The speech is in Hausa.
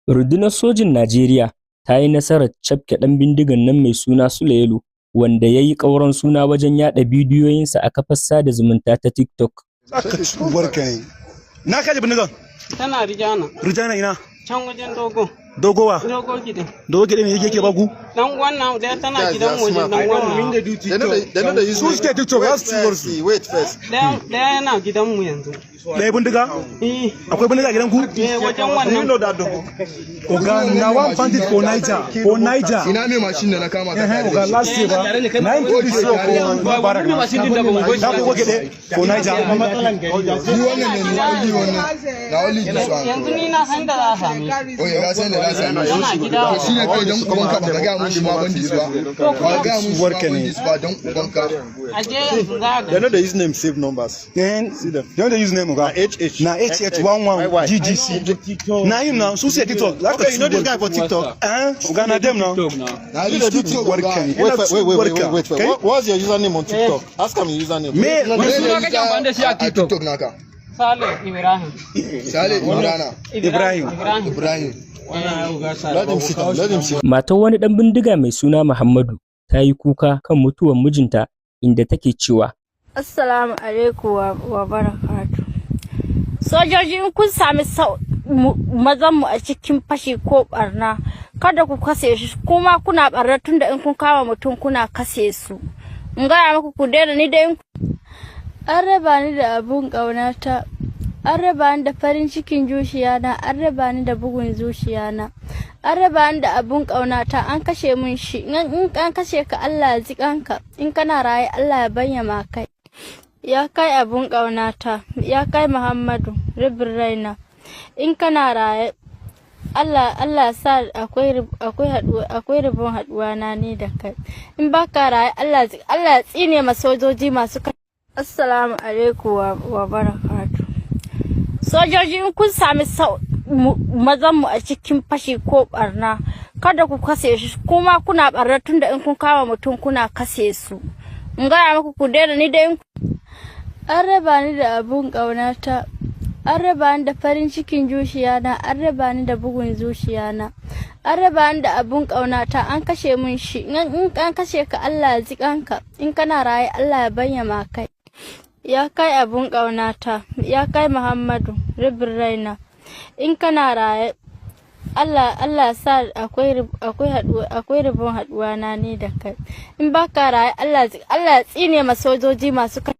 Rundunar Sojin Najeriya ta yi nasarar cafke ɗan bindigan nan mai suna Sule Yellow, wanda ya yi ƙaurin suna wajen yaɗa bidiyoyinsa a kafar sada zumunta ta TikTok. Na kaji bindigan? Tana Rijana. Rijana ina? Can wajen Dogo. Dogowa? Dogo gidan. Dogo gidan me yake bagu? Dan wannan da tana gidan wajen dan wannan. Da da su suke TikTok za su ci Wait first. Da yana gidan mu yanzu. Ɗaya bindiga? Eh. Akwai bindiga gidan ku? Wajen wannan. Oga, na one bandit for Niger. For Niger. Ina ne mashin da na kama ka? Oga, last year ba. 9 so ko bara ka. Da ku goge ɗaya for Niger. Ni wannan ne ni wannan. Na only this one. Yanzu ni na san da za a sami. Oh ya ga san da za a sami. Yana gida. Shi ne kai dan ubanka ba ga mun shi ma bandit ba. Ba ga mun shi ma bandit ba dan ubanka. Aje yanzu za They know they use name save numbers. Then see them. They don't use name Oga. HH. Na HH11 GGC. Na him now. So say TikTok. Okay, you know this guy for TikTok. Oga na them now. Na this TikTok Wait. What's your username on TikTok? Ask him your username. TikTok naka. Sale Ibrahim. Sale Ibrahim. Let him sit down. Let him sit. Matar wani ɗan bindiga mai suna Muhammadu ta yi kuka kan mutuwar mijinta, inda take cewa, Assalamu alaikum wa barakatu. Sojoji in kun sami mazanmu a cikin fashi ko barna, kada ku kase shi, kuma kuna barna tunda in kun kama mutum kuna kase su. In gaya muku ku daina ni da an raba ni da abun ƙaunata, an raba ni da farin cikin zuciyana, an raba ni da bugun zuciyana, an raba ni da abun ƙaunata, an kashe min shi. In an kashe ka Allah ya ji kanka, in kana raye Allah ya bayyana kai. Ya kai abun ƙaunata, ya kai Muhammadu, ribin raina, in kana raye, Allah sa akwai ribon haɗuwa na ni da kai. In baka raye, Allah ya tsine ma sojoji masu kai. Assalamu alaikum wa barakatu. Sojoji in kun sami mazanmu a cikin fashi ko barna, kada ku kase shi, kuma kuna barna tunda in kun kama mutum kuna kase su. In gaya muku ku daina ni da an raba ni da abun ƙaunata, an raba ni da farin cikin zuciyana, an raba ni da bugun zuciyana, an raba ni da abun ƙaunata, an kashe min shi. In an kashe ka Allah ya ji kanka, in kana raye Allah ya bayyana kai. Ya kai abun ƙaunata, ya kai Muhammadu, ribin raina, in kana raye, Allah sa akwai ribon haɗuwa na ni da kai. In baka raye, Allah ya tsine ma sojoji masu kai.